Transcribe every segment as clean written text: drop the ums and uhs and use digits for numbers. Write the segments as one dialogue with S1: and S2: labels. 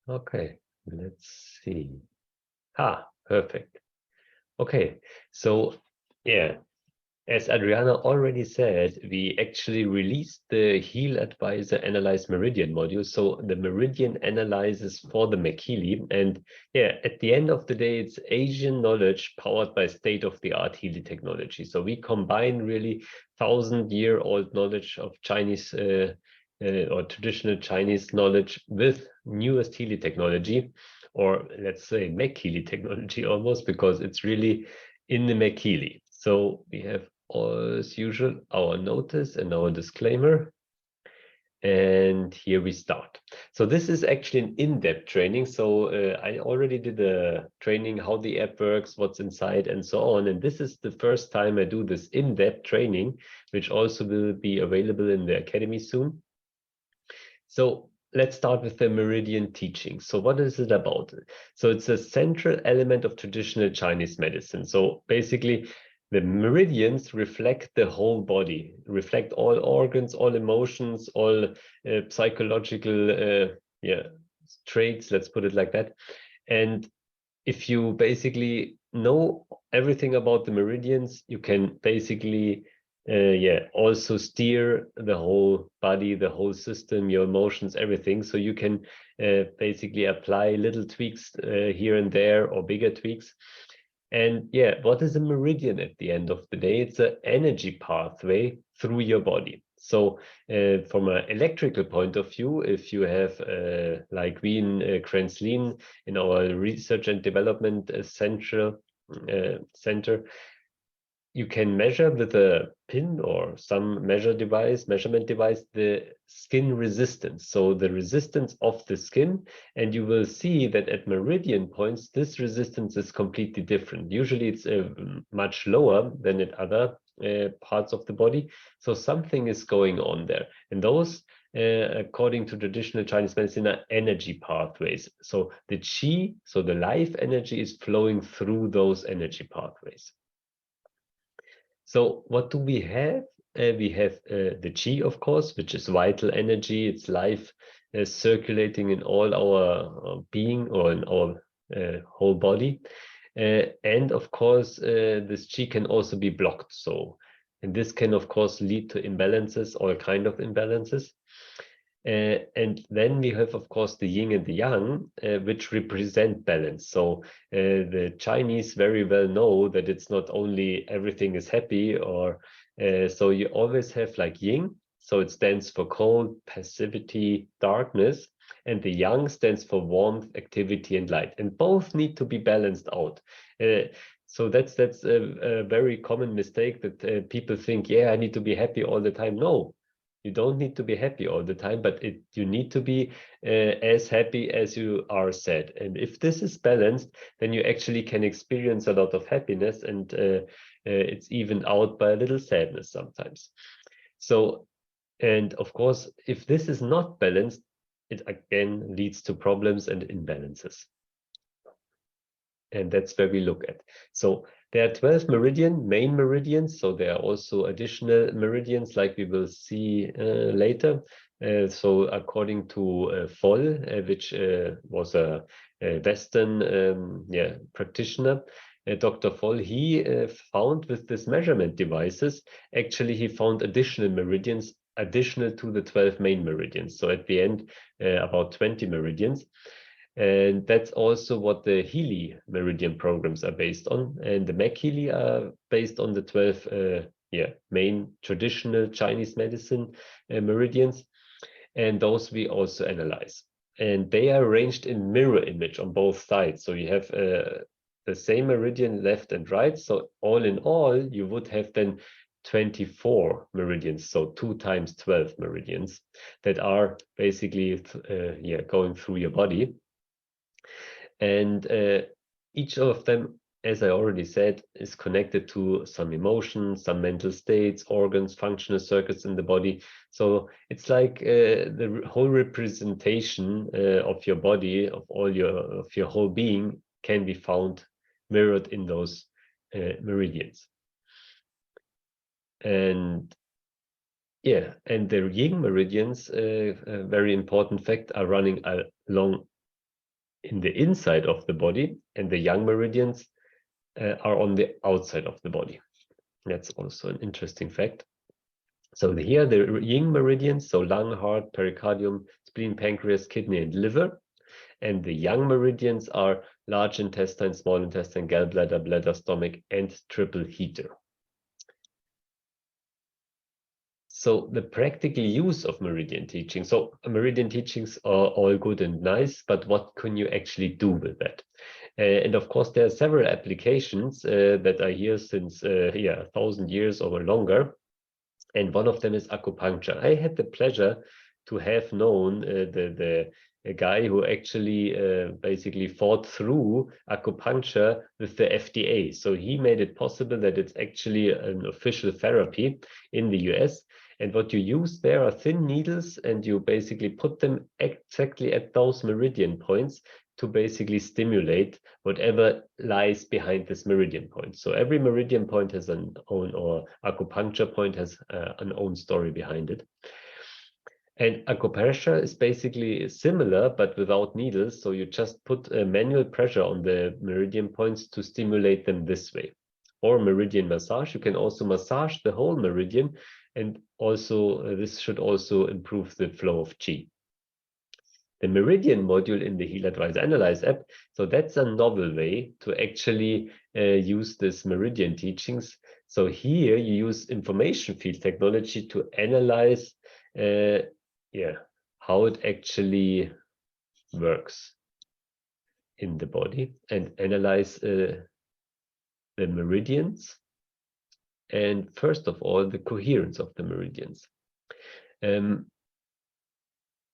S1: Okay, let's see. Ah, perfect. Okay, so yeah, as Adriana already said, we actually released the Heal Advisor Analyze Meridian module. So the Meridian analyzes for the MagHealy. And yeah, at the end of the day, it's Asian knowledge powered by state-of-the-art Healy technology. So we combine really 1,000-year-old knowledge of Chinese or traditional Chinese knowledge with newest Healy technology, or let's say MagHealy technology almost, because it's really in the MagHealy. So we have, as usual, our notice and our disclaimer. And here we start. So this is actually an in-depth training. So I already did a training, how the app works, what's inside, and so on. And this is the first time I do this in-depth training, which also will be available in the Academy soon. So let's start with the meridian teaching. So what is it about? So it's a central element of traditional Chinese medicine. So basically, the meridians reflect the whole body, reflect all organs, all emotions, all psychological traits, let's put it like that. And if you basically know everything about the meridians, you can basically also steer the whole body, the whole system, your emotions, everything. So you can basically apply little tweaks here and there, or bigger tweaks. And yeah, what is a meridian at the end of the day? It's an energy pathway through your body. So from an electrical point of view, if you have like we in Kranzlin, in our research and development center, you can measure with a pin or some measurement device, the skin resistance. So the resistance of the skin, and you will see that at meridian points, this resistance is completely different. Usually it's much lower than at other parts of the body. So something is going on there. And those, according to traditional Chinese medicine, are energy pathways. So the qi, so the life energy, is flowing through those energy pathways. So what do we have? We have the qi, of course, which is vital energy. It's life circulating in all our being, or in our whole body. And of course, this qi can also be blocked. So, and this can, of course, lead to imbalances, all kind of imbalances. And then we have, of course, the yin and the yang, which represent balance. So the Chinese very well know that it's not only everything is happy, or so you always have like yin. So it stands for cold, passivity, darkness, and the yang stands for warmth, activity, and light. And both need to be balanced out. So that's a very common mistake, that people think, yeah, I need to be happy all the time. No, you don't need to be happy all the time, but you need to be as happy as you are sad. And if this is balanced, then you actually can experience a lot of happiness, and it's even out by a little sadness sometimes. So, and of course, if this is not balanced, it again leads to problems and imbalances. And that's where we look at. So there are 12 main meridians. So there are also additional meridians, like we will see later. So according to Voll, which was a Western practitioner, Dr. Voll, he found with this measurement devices, actually he found additional meridians additional to the 12 main meridians. So at the end, about 20 meridians. And that's also what the Healy meridian programs are based on. And the MagHealy are based on the 12 main traditional Chinese medicine meridians. And those we also analyze. And they are arranged in mirror image on both sides. So you have the same meridian left and right. So all in all, you would have then 24 meridians, so 2 times 12 meridians that are basically going through your body. And each of them, as I already said, is connected to some emotions, some mental states, organs, functional circuits in the body. So it's like the whole representation of your body, of your whole being, can be found mirrored in those meridians. And yeah, and the yin meridians, a very important fact, are running along in the inside of the body, and the yang meridians are on the outside of the body. That's also an interesting fact. So here the yin meridians, so lung, heart, pericardium, spleen, pancreas, kidney, and liver. And the yang meridians are large intestine, small intestine, gallbladder, bladder, stomach, and triple heater. So the practical use of meridian teaching. So meridian teachings are all good and nice, but what can you actually do with that? And of course, there are several applications that are here since 1,000 years or longer. And one of them is acupuncture. I had the pleasure to have known the guy who actually basically fought through acupuncture with the FDA. So he made it possible that it's actually an official therapy in the US. And what you use there are thin needles, and you basically put them exactly at those meridian points to basically stimulate whatever lies behind this meridian point. So every meridian point has an own, or acupuncture point has an own story behind it. And acupressure is basically similar, but without needles. So you just put a manual pressure on the meridian points to stimulate them this way. Or meridian massage, you can also massage the whole meridian, and also this should also improve the flow of qi. The Meridian module in the Heal, Advise, Analyze app, so that's a novel way to actually use this Meridian teachings. So here you use information field technology to analyze how it actually works in the body, and analyze the meridians, and first of all the coherence of the meridians.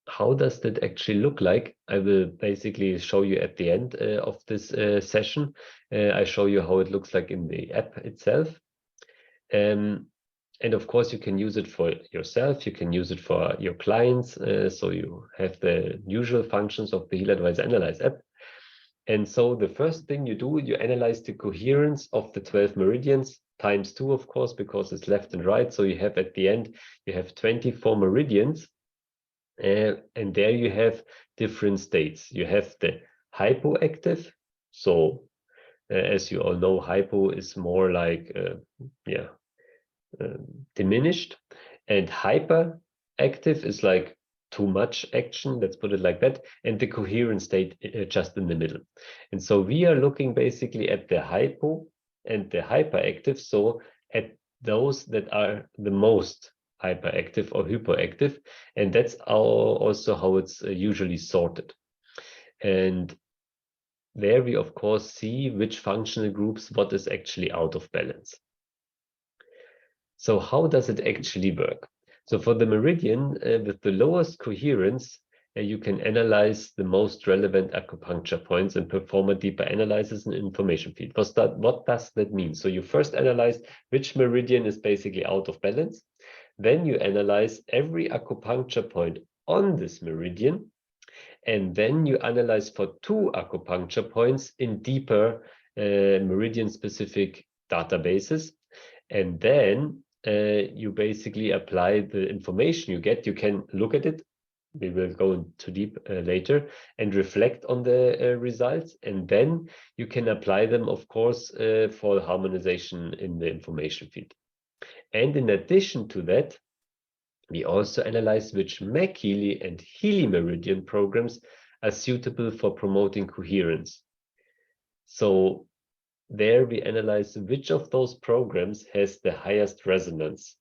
S1: How does that actually look like? I will basically show you at the end of this session. I show you how it looks like in the app itself. And of course, you can use it for yourself. You can use it for your clients. So you have the usual functions of the Heal, Advise, Analyze app. And so the first thing you do, you analyze the coherence of the 12 meridians times 2, of course, because it's left and right. So you have at the end, you have 24 meridians. And there you have different states. You have the hypoactive. So as you all know, hypo is more like diminished, and hyperactive is like too much action, let's put it like that, and the coherent state just in the middle. And so we are looking basically at the hypo and the hyperactive, so at those that are the most hyperactive or hypoactive, and that's also how it's usually sorted. And there we of course see which functional groups, what is actually out of balance. So how does it actually work? So for the meridian with the lowest coherence, you can analyze the most relevant acupuncture points and perform a deeper analysis and information feed. What does that mean? So you first analyze which meridian is basically out of balance. Then you analyze every acupuncture point on this meridian. And then you analyze for 2 acupuncture points in deeper meridian-specific databases. And then you basically apply the information you get. You can look at it. We will go into deep later and reflect on the results. And then you can apply them, of course, for harmonization in the information feed. And in addition to that, we also analyze which MagHealy and Healy Meridian programs are suitable for promoting coherence. So there we analyze which of those programs has the highest resonance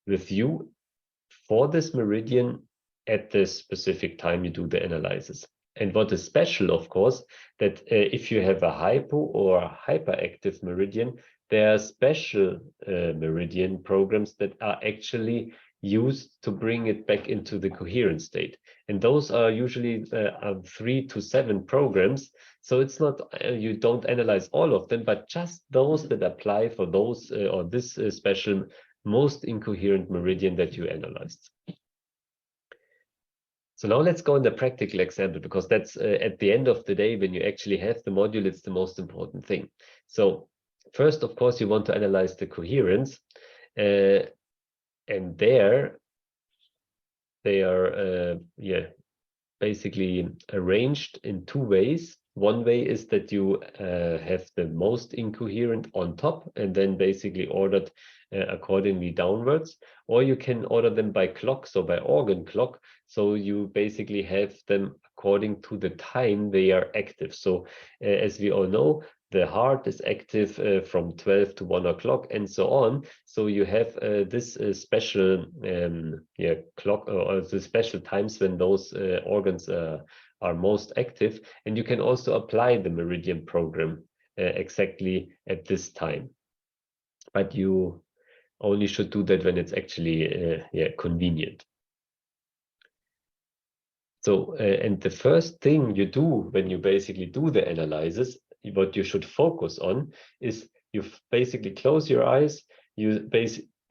S1: with you for this meridian at this specific time you do the analysis. And what is special, of course, that if you have a hypo or a hyperactive meridian, there are special meridian programs that are actually used to bring it back into the coherent state. And those are usually 3 to 7 programs. So it's not, you don't analyze all of them, but just those that apply for those or this special most incoherent meridian that you analyzed. So now let's go in the practical example, because that's at the end of the day, when you actually have the module, it's the most important thing. So first, of course, you want to analyze the coherence. And there they are, basically arranged in two ways. One way is that you have the most incoherent on top and then basically ordered accordingly downwards, or you can order them by clock, so by organ clock. So you basically have them according to the time they are active. So as we all know, the heart is active from 12 to 1 o'clock and so on. So you have this special clock or the special times when those organs are most active, and you can also apply the meridian program exactly at this time. But you only should do that when it's actually convenient. So, and the first thing you do when you basically do the analysis, what you should focus on is you basically close your eyes, you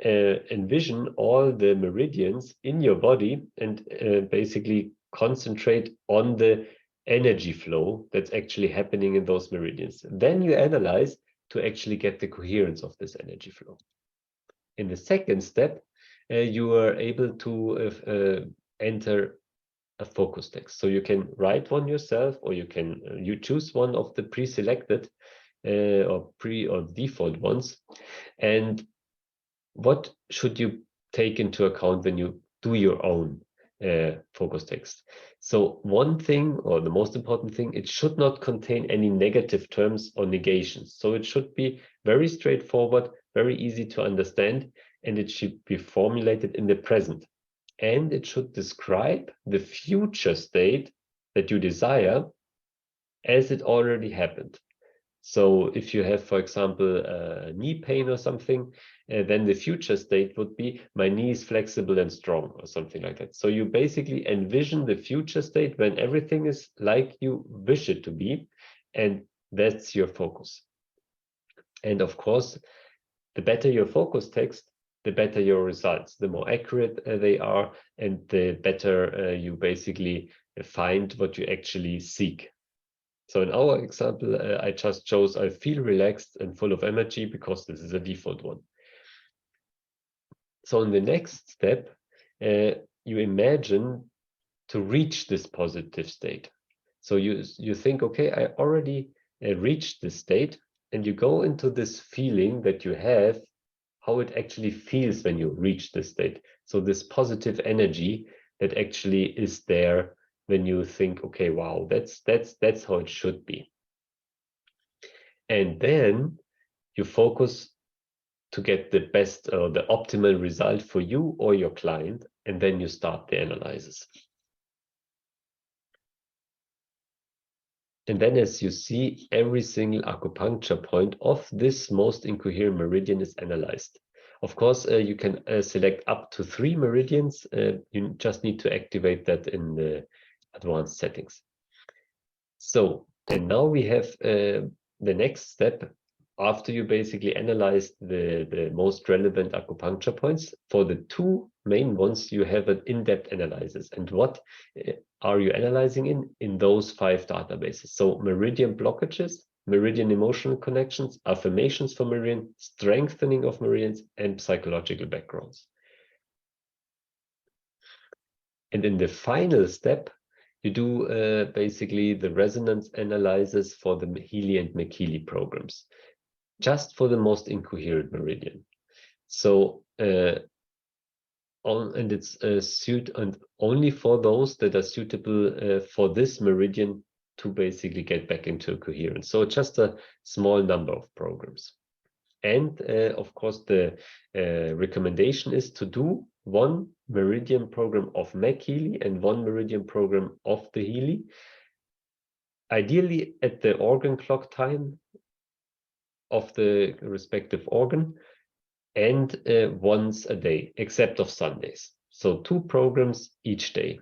S1: envision all the meridians in your body and basically concentrate on the energy flow that's actually happening in those meridians. Then you analyze to actually get the coherence of this energy flow. In the second step, you are able to enter a focus text. So you can write one yourself, or you can you choose one of the pre-selected or default ones. And what should you take into account when you do your own focus text? So one thing, or the most important thing, it should not contain any negative terms or negations. So it should be very straightforward, very easy to understand, and it should be formulated in the present. And it should describe the future state that you desire as it already happened. So if you have, for example, knee pain or something, then the future state would be my knee is flexible and strong, or something like that. So you basically envision the future state when everything is like you wish it to be, and that's your focus. And of course, the better your focus text, the better your results, the more accurate they are, and the better you basically find what you actually seek. So in our example, I just chose I feel relaxed and full of energy, because this is a default one. So in the next step, you imagine to reach this positive state. So you think, okay, I already reached this state, and you go into this feeling that you have, how it actually feels when you reach this state. So this positive energy that actually is there when you think, okay, wow, that's how it should be. And then you focus to get the best or the optimal result for you or your client, and then you start the analysis. And then, as you see, every single acupuncture point of this most incoherent meridian is analyzed. Of course, you can select up to 3 meridians. You just need to activate that in the advanced settings. So, and now we have the next step. After you basically analyze the most relevant acupuncture points, for the 2 main ones, you have an in-depth analysis. And what are you analyzing in those 5 databases? So meridian blockages, meridian emotional connections, affirmations for meridian, strengthening of meridians, and psychological backgrounds. And in the final step, you do basically the resonance analysis for the Healy and MagHealy programs, just for the most incoherent meridian. So and it's and only for those that are suitable for this meridian to basically get back into coherence. So just a small number of programs. And of course, the recommendation is to do 1 meridian program of MagHealy and 1 meridian program of the Healy, ideally at the organ clock time of the respective organ, and once a day, except of Sundays. So 2 programs each day.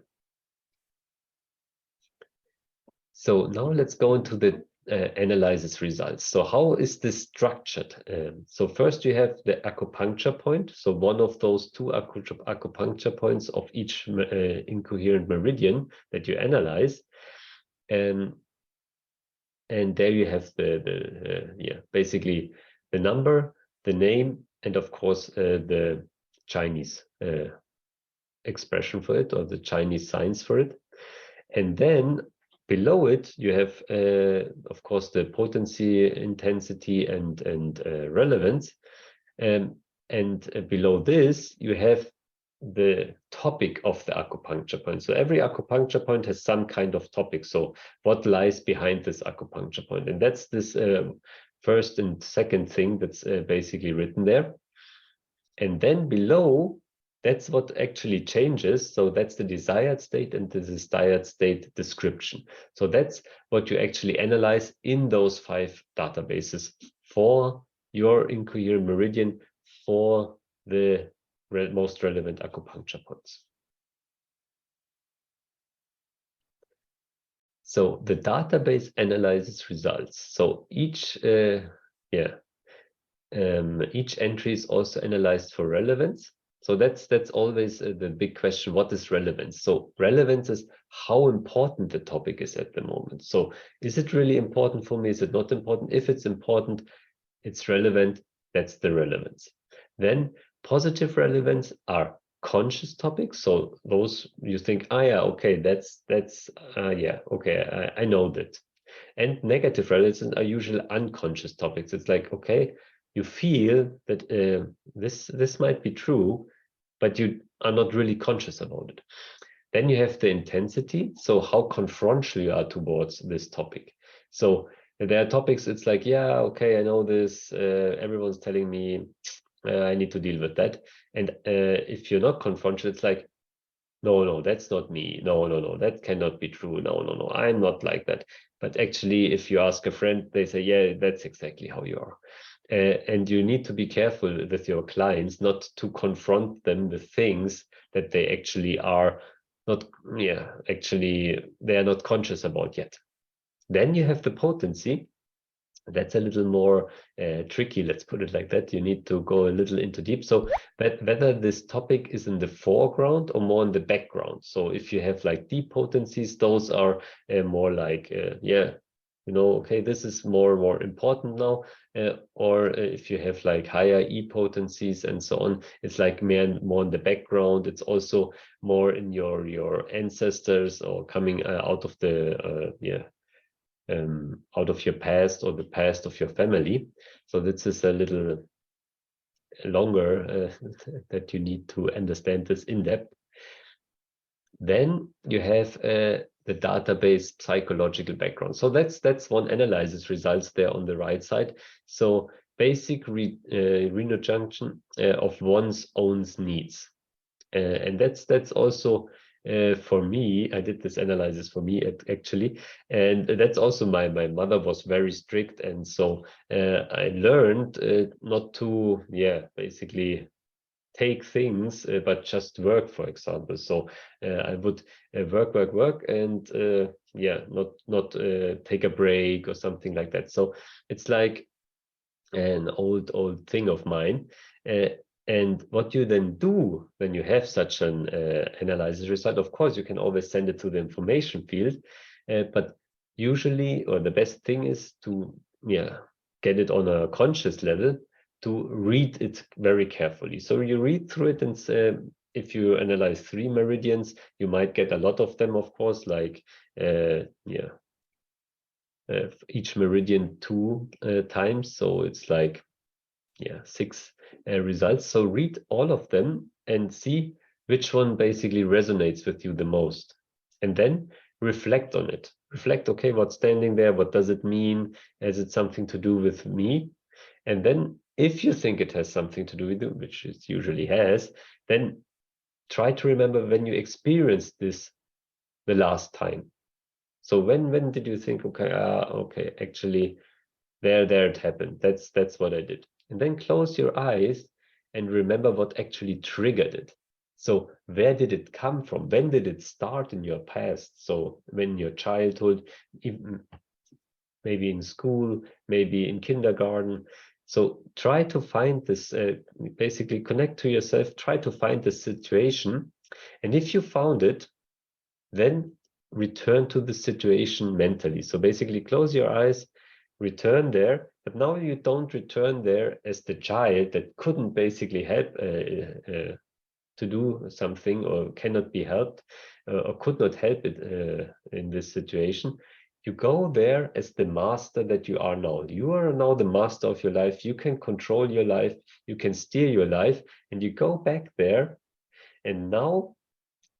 S1: So now let's go into the analysis results. So how is this structured? So first you have the acupuncture point. So one of those 2 acupuncture points of each incoherent meridian that you analyze. And there you have basically the number, the name, and of course the Chinese expression for it, or the Chinese signs for it. And then below it, you have, of course, the potency, intensity, and relevance. And below this, you have the topic of the acupuncture point. So every acupuncture point has some kind of topic. So what lies behind this acupuncture point? And that's this first and second thing that's basically written there. And then below, that's what actually changes. So that's the desired state and the desired state description. So that's what you actually analyze in those 5 databases for your incoherent meridian for the most relevant acupuncture points. So the database analyzes results. So each each entry is also analyzed for relevance. So that's always the big question: what is relevance? So relevance is how important the topic is at the moment. So is it really important for me? Is it not important? If it's important, it's relevant. That's the relevance. Then positive relevance are conscious topics. So those you think, ah, yeah, okay, that's yeah, okay, I know that. And negative relevance are usually unconscious topics. It's like, okay, you feel that this might be true, but you are not really conscious about it. Then you have the intensity. So how confrontational you are towards this topic. So there are topics, it's like, yeah, okay, I know this. Everyone's telling me I need to deal with that. And if you're not confrontational, it's like, no, that's not me. No, that cannot be true. No, I'm not like that. But actually, if you ask a friend, they say, yeah, that's exactly how you are. And you need to be careful with your clients not to confront them with things that they actually are not, actually, they are not conscious about yet. Then you have the potency. That's a little more tricky, let's put it like that. You need to go a little into deep. So that whether this topic is in the foreground or more in the background. So if you have like deep potencies, those are more like, okay, this is more important now. Or if you have like higher E potencies and so on, it's like more in the background. It's also more in your ancestors or coming out of the out of your past or the past of your family. So this is a little longer that you need to understand this in depth. Then you have the database psychological background. So that's one analysis results there on the right side. So basic renal junction of one's own needs. And that's also for me. I did this analysis for me actually, and that's also my mother was very strict, and so I learned not to basically take things but just work, for example. So I would work and not take a break or something like that. So it's like an old thing of mine. And what you then do when you have such an analysis result, of course, you can always send it to the information field, but usually, or the best thing is to get it on a conscious level, to read it very carefully. So you read through it, and if you analyze 3 meridians, you might get a lot of them, of course, like each meridian 2 times. So it's like 6 results. So read all of them and see which one basically resonates with you the most, and then reflect on it. Reflect, okay, what's standing there? What does it mean? Has it something to do with me? And then if you think it has something to do with you, which it usually has, then try to remember when you experienced this the last time. So when did you think, okay, actually there it happened. That's what I did. And then close your eyes and remember what actually triggered it. So where did it come from? When did it start in your past? So when your childhood, even maybe in school, maybe in kindergarten. So try to find this, basically connect to yourself, try to find the situation. And if you found it, then return to the situation mentally. So basically close your eyes, return there, but now you don't return there as the child that couldn't basically help to do something or cannot be helped. or could not help it in this situation, you go there as the master that you are now. You are now the master of your life. You can control your life. You can steer your life. And you go back there. And now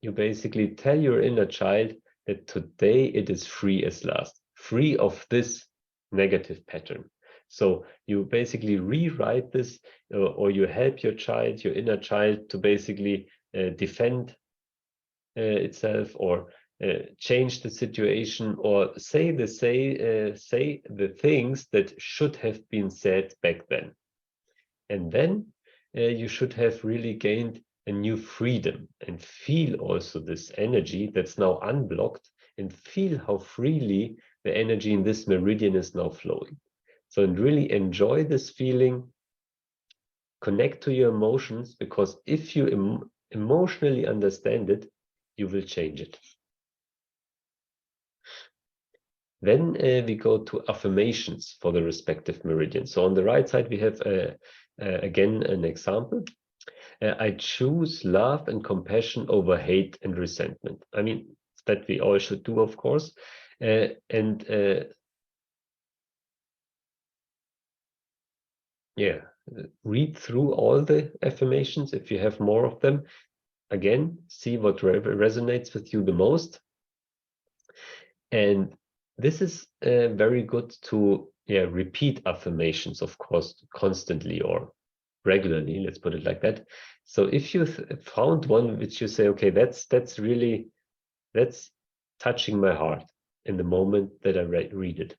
S1: you basically tell your inner child that today it is free as last, free of this negative pattern. So you basically rewrite this, or you help your child, your inner child, to basically defend itself, or change the situation, or say the things that should have been said back then. And then you should have really gained a new freedom, and feel also this energy that's now unblocked, and feel how freely the energy in this meridian is now flowing. So, and really enjoy this feeling, connect to your emotions, because if you emotionally understand it, you will change it. Then we go to affirmations for the respective meridian. So on the right side, we have again an example. I choose love and compassion over hate and resentment. I mean, that we all should do, of course. Yeah, read through all the affirmations if you have more of them. Again, see what resonates with you the most. And this is very good to repeat affirmations, of course, constantly or regularly, let's put it like that. So if you found one which you say, okay, that's touching my heart in the moment that I read it,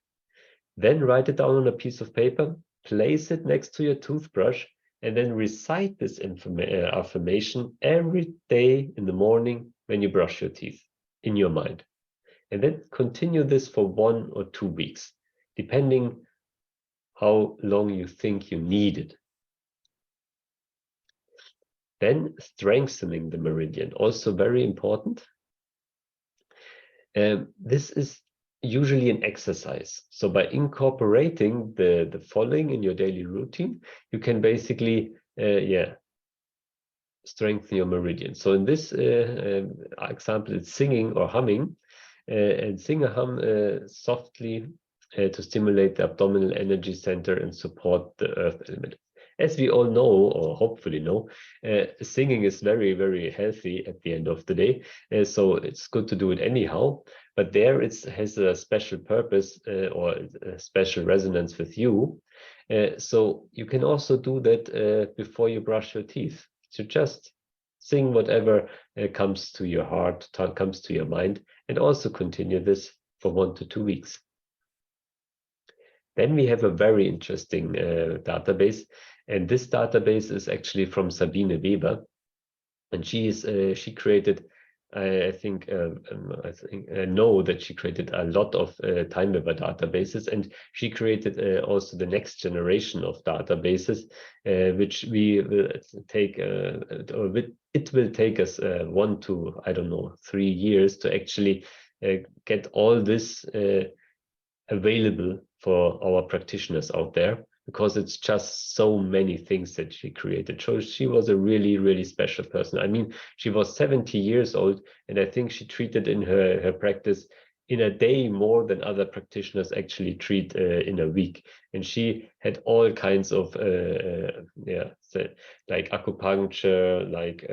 S1: then write it down on a piece of paper, place it next to your toothbrush, and then recite this affirmation every day in the morning when you brush your teeth in your mind. And then continue this for 1 or 2 weeks, depending how long you think you need it. Then strengthening the meridian, also very important. This is usually an exercise. So by incorporating the following in your daily routine, you can basically, strengthen your meridian. So in this example, it's singing or humming, and sing or hum softly to stimulate the abdominal energy center and support the earth element. As we all know, or hopefully know, singing is very, very healthy at the end of the day. So it's good to do it anyhow, but there it has a special purpose or a special resonance with you. So you can also do that before you brush your teeth. So just sing whatever comes to your heart, comes to your mind, and also continue this for 1 to 2 weeks. Then we have a very interesting database, and this database is actually from Sabine Weber, and she created, I know that she created a lot of time Weber databases, and she created also the next generation of databases, which we will take, it will take us 1 to, I don't know, 3 years to actually get all this available for our practitioners out there, because it's just so many things that she created. So she was a really, really special person. I mean, she was 70 years old, and I think she treated in her practice in a day more than other practitioners actually treat in a week. And she had all kinds of like acupuncture, like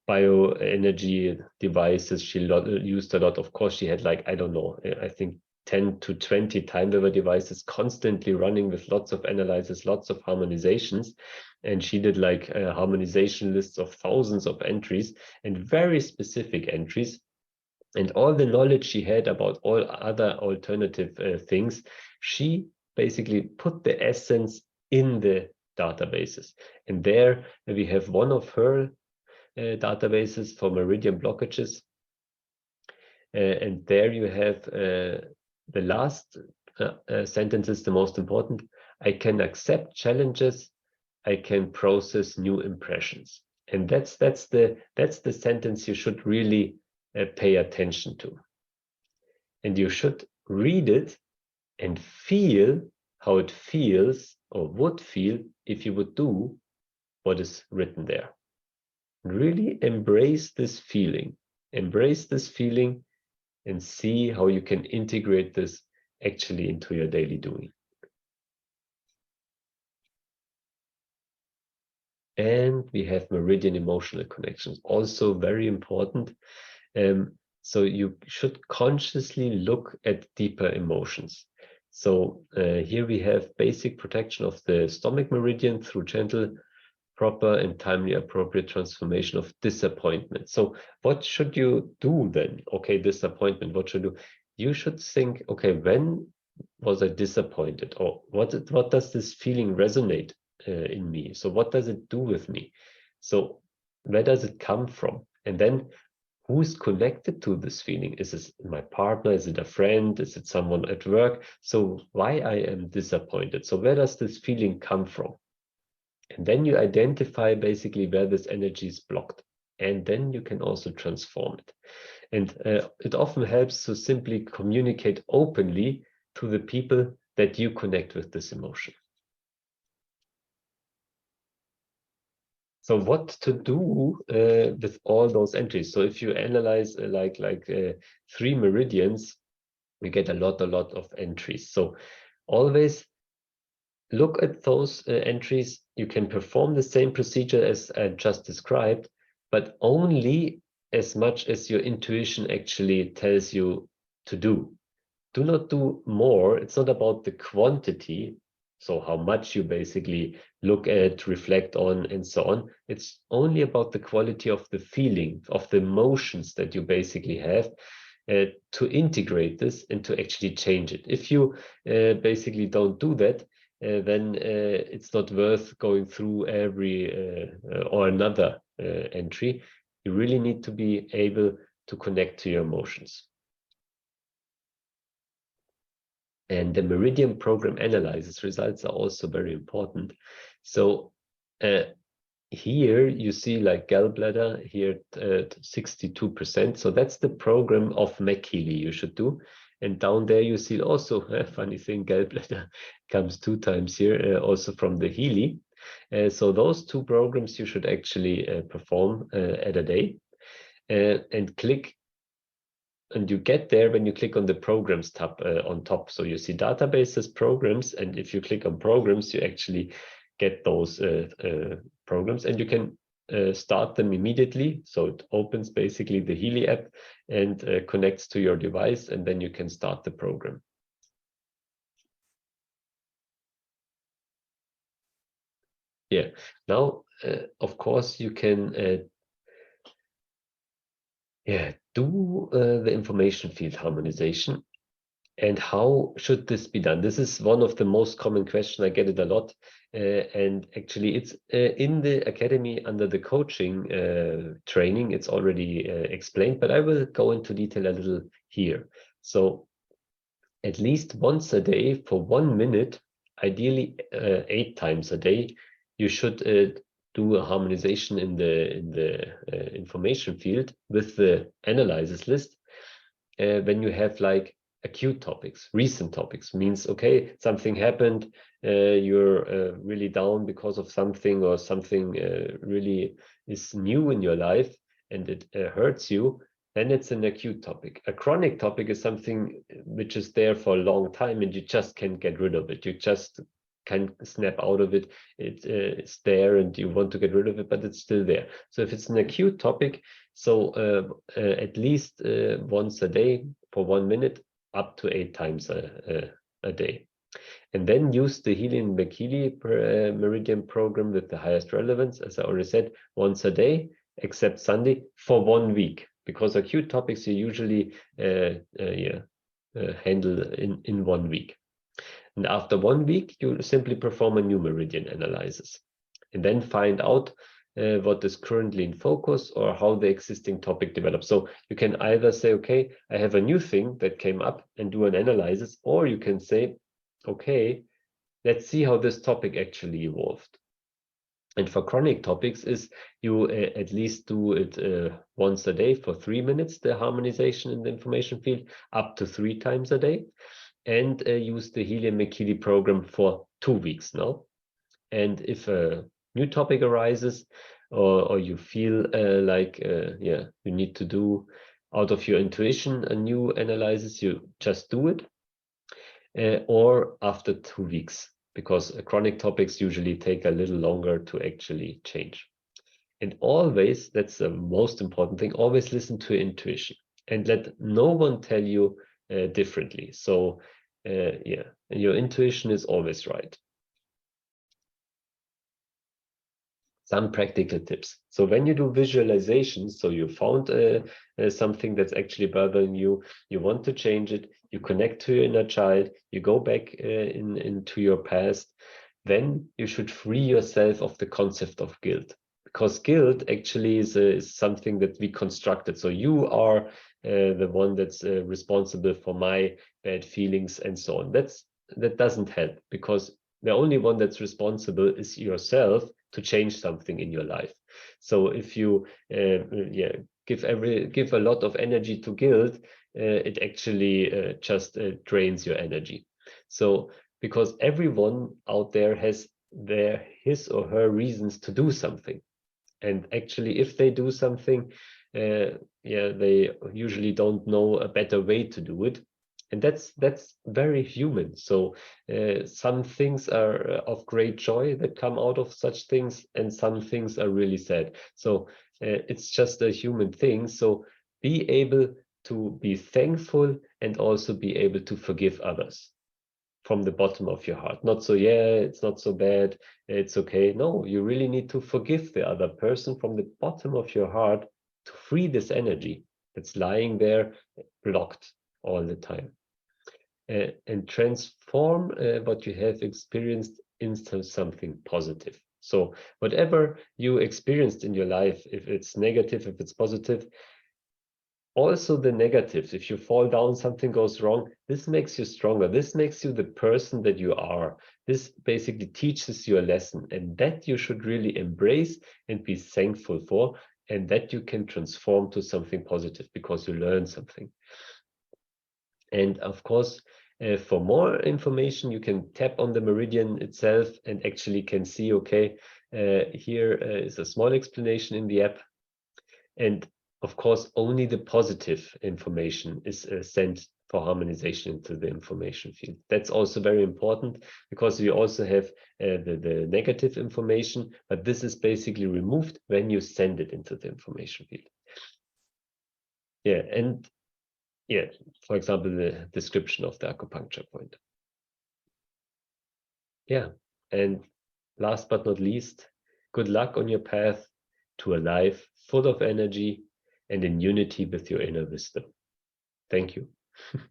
S1: bioenergy devices. She used a lot. Of course, she had, like, I don't know, I think 10 to 20 time Weber devices constantly running with lots of analysis, lots of harmonizations. And she did like harmonization lists of thousands of entries, and very specific entries. And all the knowledge she had about all other alternative things, she basically put the essence in the databases. And there we have one of her databases for meridian blockages. And there you have the last sentence is the most important. I can accept challenges. I can process new impressions. And that's the sentence you should really pay attention to. And you should read it and feel how it feels, or would feel, if you would do what is written there. Really embrace this feeling. Embrace this feeling and see how you can integrate this actually into your daily doing. And we have meridian emotional connections, also very important. So you should consciously look at deeper emotions. So here we have basic protection of the stomach meridian through gentle, proper and timely appropriate transformation of disappointment. So what should you do then? Okay, disappointment, what should you do? You should think, okay, when was I disappointed? Or what does this feeling resonate in me? So what does it do with me? So where does it come from? And then who's connected to this feeling? Is it my partner? Is it a friend? Is it someone at work? So why I am disappointed? So where does this feeling come from? And then you identify basically where this energy is blocked. And then you can also transform it. And it often helps to simply communicate openly to the people that you connect with this emotion. So what to do with all those entries? So if you analyze like 3 meridians, we get a lot of entries. So always look at those entries. You can perform the same procedure as I just described, but only as much as your intuition actually tells you to do. Do not do more. It's not about the quantity, so how much you basically look at, reflect on, and so on. It's only about the quality of the feeling, of the emotions that you basically have to integrate this and to actually change it. If you basically don't do that, then it's not worth going through every or another entry. You really need to be able to connect to your emotions. And the meridian program analysis results are also very important. So here you see like gallbladder here at 62%. So that's the program of MagHealy you should do. And down there you see also a funny thing, gallbladder comes 2 times here, also from the Healy. So those 2 programs you should actually perform at a day and click. And you get there when you click on the programs tab on top. So you see databases, programs, and if you click on programs, you actually get those programs, and you can start them immediately. So it opens basically the Healy app and connects to your device, and then you can start the program. Yeah, now, of course, you can do the information field harmonization. And how should this be done? This is one of the most common questions. I get it a lot. And actually, it's in the academy under the coaching training. It's already explained, but I will go into detail a little here. So at least once a day for 1 minute, ideally 8 times a day, you should do a harmonization in the information field with the analysis list when you have like acute topics, recent topics. Means, okay, something happened, you're really down because of something, or something really is new in your life and it hurts you, then it's an acute topic. A chronic topic is something which is there for a long time and you just can't get rid of it. You just can snap out of it. It's there and you want to get rid of it, but it's still there. So if it's an acute topic, so at least once a day for 1 minute, up to 8 times a day. And then use the Healy and MagHealy Meridian program with the highest relevance, as I already said, once a day, except Sunday, for 1 week. Because acute topics you usually handle in 1 week. And after 1 week, you simply perform a new meridian analysis. And then find out what is currently in focus or how the existing topic develops. So you can either say, okay, I have a new thing that came up and do an analysis, or you can say, okay, let's see how this topic actually evolved. And for chronic topics is you at least do it once a day for 3 minutes, the harmonization in the information field, up to 3 times a day, and use the Healy and MagHealy program for 2 weeks now. And if a new topic arises, or you feel like yeah, you need to do out of your intuition a new analysis, you just do it, or after 2 weeks, because chronic topics usually take a little longer to actually change. And always, that's the most important thing, always listen to your intuition and let no one tell you differently. So yeah, your intuition is always right. Some practical tips. So when you do visualizations, so you found something that's actually bothering you, you want to change it, you connect to your inner child, you go back into your past, then you should free yourself of the concept of guilt. Because guilt actually is something that we constructed. So you are the one that's responsible for my bad feelings and so on. That doesn't help, because the only one that's responsible is yourself to change something in your life. So if you yeah, give a lot of energy to guilt, it actually just drains your energy. So because everyone out there has his or her reasons to do something, and actually if they do something, yeah, they usually don't know a better way to do it, and that's very human. So some things are of great joy that come out of such things, and some things are really sad. So it's just a human thing. So be able to be thankful and also be able to forgive others from the bottom of your heart. Not so, yeah, it's not so bad, it's okay. No, you really need to forgive the other person from the bottom of your heart to free this energy that's lying there blocked all the time. And transform what you have experienced into something positive. So whatever you experienced in your life, if it's negative, if it's positive, also the negatives, if you fall down, something goes wrong, this makes you stronger. This makes you the person that you are. This basically teaches you a lesson, and that you should really embrace and be thankful for, and that you can transform to something positive because you learn something. And of course, for more information, you can tap on the meridian itself and actually can see, okay, here is a small explanation in the app. And of course, only the positive information is sent for harmonization into the information field. That's also very important, because we also have the negative information, but this is basically removed when you send it into the information field. Yeah, and yeah, for example, the description of the acupuncture point. Yeah, and last but not least, good luck on your path to a life full of energy and in unity with your inner wisdom. Thank you.
S2: Thank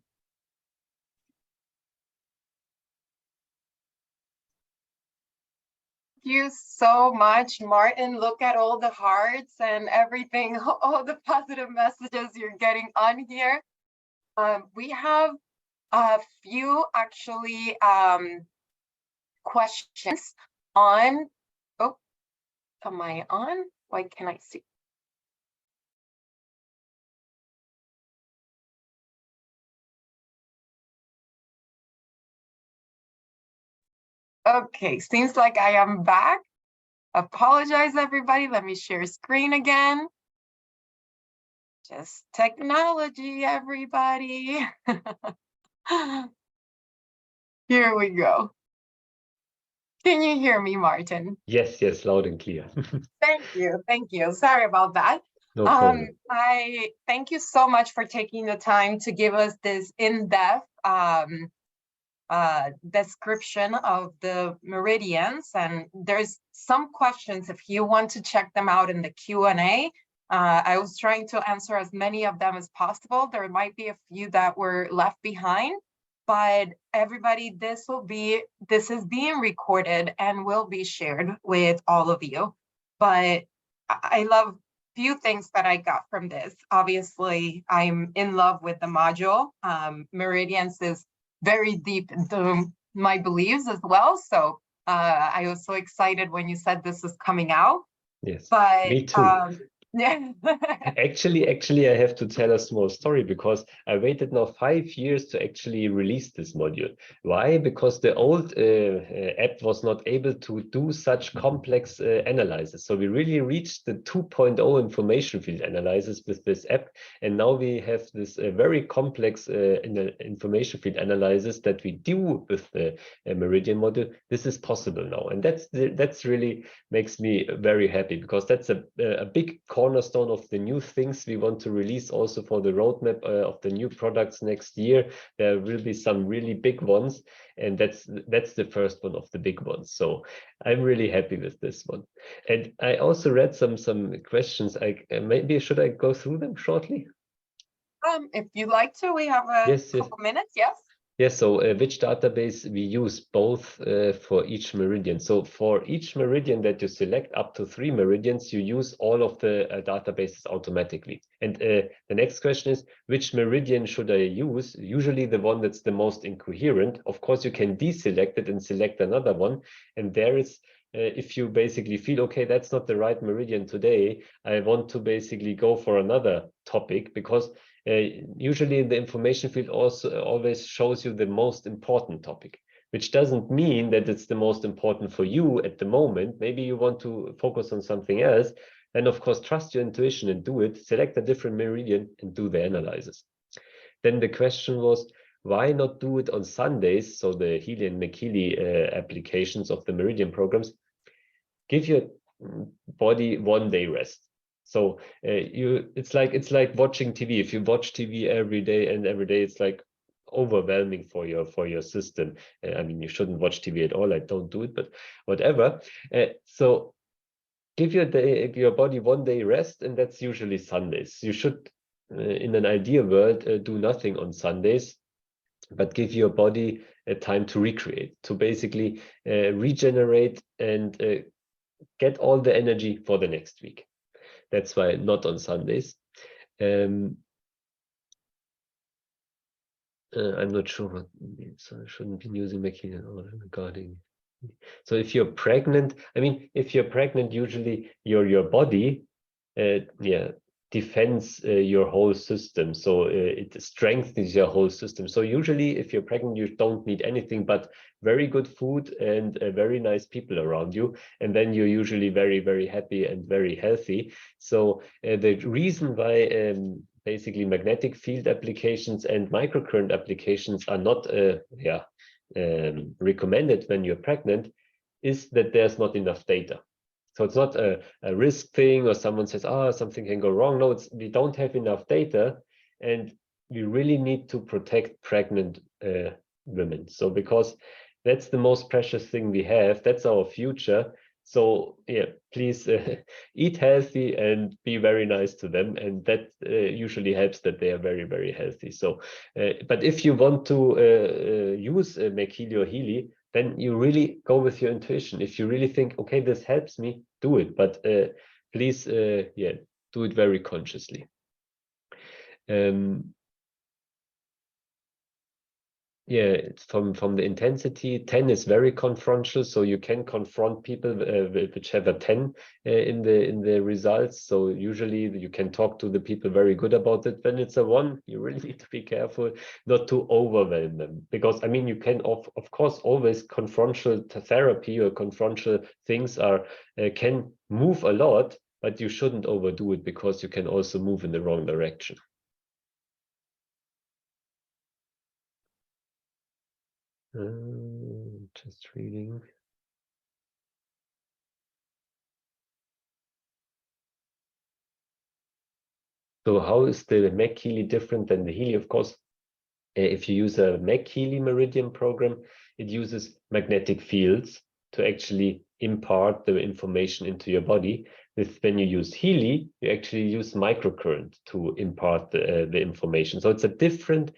S2: you so much, Martin. Look at all the hearts and everything, all the positive messages you're getting on here. We have a few actually questions on. Oh, am I on? Why can I see? Okay, seems like I am back. Apologize, everybody. Let me share screen again. Just technology, everybody. Here we go. Can you hear me, Martin?
S1: Yes, yes, loud and clear.
S2: Thank you. Thank you. Sorry about that.
S1: No problem.
S2: I thank you so much for taking the time to give us this in-depth description of the meridians. And there's some questions if you want to check them out in the Q&A. I was trying to answer as many of them as possible. There might be a few that were left behind, but everybody, this is being recorded and will be shared with all of you. But I love few things that I got from this. Obviously, I'm in love with the module. Meridians is very deep into my beliefs as well. So I was so excited when you said this is coming out.
S1: Yes,
S2: But
S1: me too.
S2: Yeah.
S1: Actually, I have to tell a small story because I waited now 5 years to actually release this module. Why? Because the old app was not able to do such complex analysis. So we really reached the 2.0 information field analysis with this app. And now we have this very complex information field analysis that we do with the Meridian module. This is possible now. And that's really makes me very happy because that's a big cornerstone of the new things we want to release also for the roadmap of the new products next year. There will be some really big ones, and that's the first one of the big ones. So I'm really happy with this one. And I also read some questions. Maybe should I go through them shortly?
S2: If you'd like to, we have a
S1: Yes,
S2: couple minutes. Yes.
S1: Yes, so which database we use both for each meridian. So for each meridian that you select, up to 3 meridians, you use all of the databases automatically. And the next question is, which meridian should I use? Usually the one that's the most incoherent. Of course, you can deselect it and select another one. And there is, if you basically feel, okay, that's not the right meridian today, I want to basically go for another topic, because usually the information field also always shows you the most important topic, which doesn't mean that it's the most important for you at the moment. Maybe you want to focus on something else. Then of course, trust your intuition and do it. Select a different meridian and do the analysis. Then the question was, why not do it on Sundays? So the Healy and MagHealy applications of the Meridian programs give your body 1 day rest. So it's like watching TV. If you watch TV every day and every day, it's like overwhelming for your system. I mean, you shouldn't watch TV at all. I don't do it, but whatever. So give your body 1 day rest, and that's usually Sundays. You should, in an ideal world, do nothing on Sundays, but give your body a time to recreate, to basically regenerate and get all the energy for the next week. That's why not on Sundays. I'm not sure what means. I shouldn't be using MagHealy regarding. So if you're pregnant, I mean, if you're pregnant, usually your body, defends your whole system. So it strengthens your whole system. So usually if you're pregnant, you don't need anything but very good food and very nice people around you. And then you're usually very, very happy and very healthy. So the reason why basically magnetic field applications and microcurrent applications are not recommended when you're pregnant is that there's not enough data. So it's not a risk thing, or someone says, something can go wrong. No, we don't have enough data, and we really need to protect pregnant women. So because that's the most precious thing we have, that's our future. So yeah, please eat healthy and be very nice to them, and that usually helps that they are very, very healthy. So, but if you want to use MagHealy or Healy, then you really go with your intuition. If you really think, okay, this helps me, do it. But please, do it very consciously. It's from the intensity. 10 is very confrontational, so you can confront people which have a 10 in the results. So usually you can talk to the people very good about it. When it's a 1, you really need to be careful not to overwhelm them, because I mean, you can of course always confrontational therapy or confrontational things can move a lot, but you shouldn't overdo it, because you can also move in the wrong direction. Just reading. So how is the MagHealy different than the Healy? Of course, if you use a MagHealy Meridian program, it uses magnetic fields to actually impart the information into your body. When you use Healy, you actually use microcurrent to impart the information. So it's a different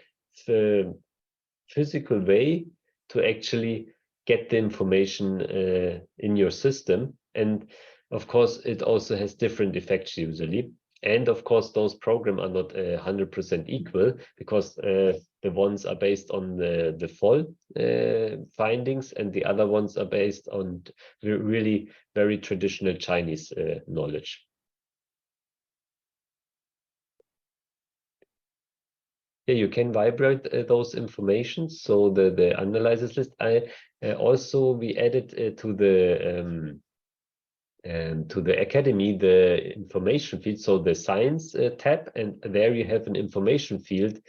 S1: physical way to actually get the information in your system. And of course, it also has different effects usually. And of course, those programs are not 100% equal, because the ones are based on the fall findings, and the other ones are based on really very traditional Chinese knowledge. Yeah, you can vibrate those informations. So the analysis list. Also we added to the academy the information field, so the science tab, and there you have an information field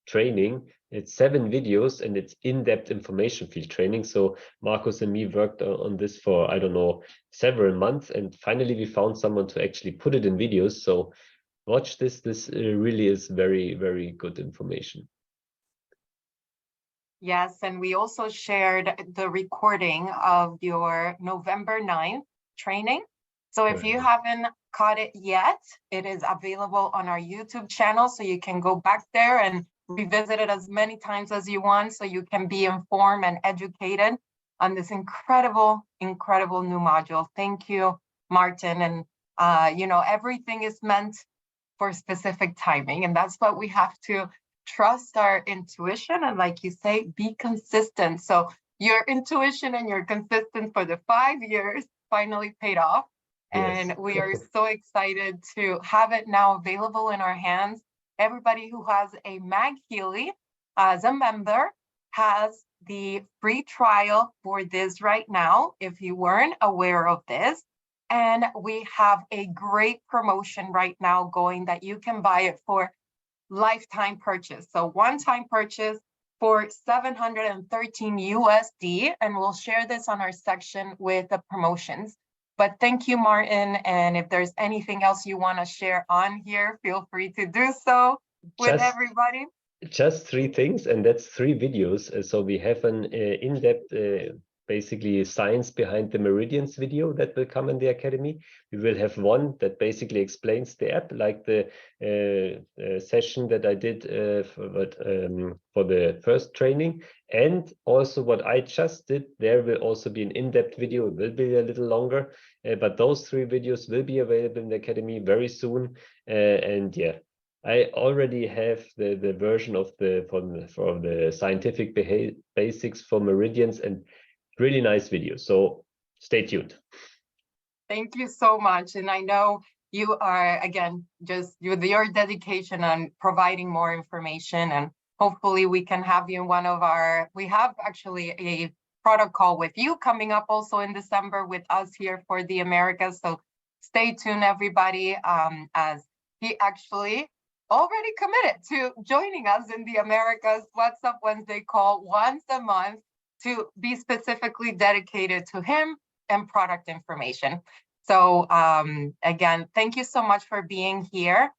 S1: training. It's 7 videos and it's in-depth information field training. So Marcus and me worked on this for, I don't know, several months, and finally we found someone to actually put it in videos. So watch this. This really is very, very good information.
S2: Yes, and we also shared the recording of your November 9th training. So if you haven't caught it yet, it is available on our YouTube channel. So you can go back there and revisit it as many times as you want, so you can be informed and educated on this incredible, incredible new module. Thank you, Martin. And you know, everything is meant for specific timing, and that's what we have to trust our intuition, and like you say, be consistent. So your intuition and your consistent for the 5 years finally paid off.
S1: Yes.
S2: And we are so excited to have it now available in our hands. Everybody who has a MagHealy as a member has the free trial for this right now, if you weren't aware of this. And we have a great promotion right now going that you can buy it for lifetime purchase. So one-time purchase for $713 USD, and we'll share this on our section with the promotions. But thank you, Martin. And if there's anything else you want to share on here, feel free to do so with everybody.
S1: Just 3 things, and that's 3 videos. So we have an in-depth basically science behind the meridians video that will come in the academy. We will have one that basically explains the app, like the session that I did for the first training, and also what I just did. There will also be an in-depth video. It will be a little longer, but those 3 videos will be available in the academy very soon. And yeah, I already have the version of for the scientific basics for meridians, and really nice video. So stay tuned.
S2: Thank you so much. And I know you are, again, just with your dedication on providing more information, and hopefully we can have you in one of our, we have actually a product call with you coming up also in December with us here for the Americas. So stay tuned, everybody, as he actually already committed to joining us in the Americas What's Up Wednesday call once a month, to be specifically dedicated to him and product information. So again, thank you so much for being here.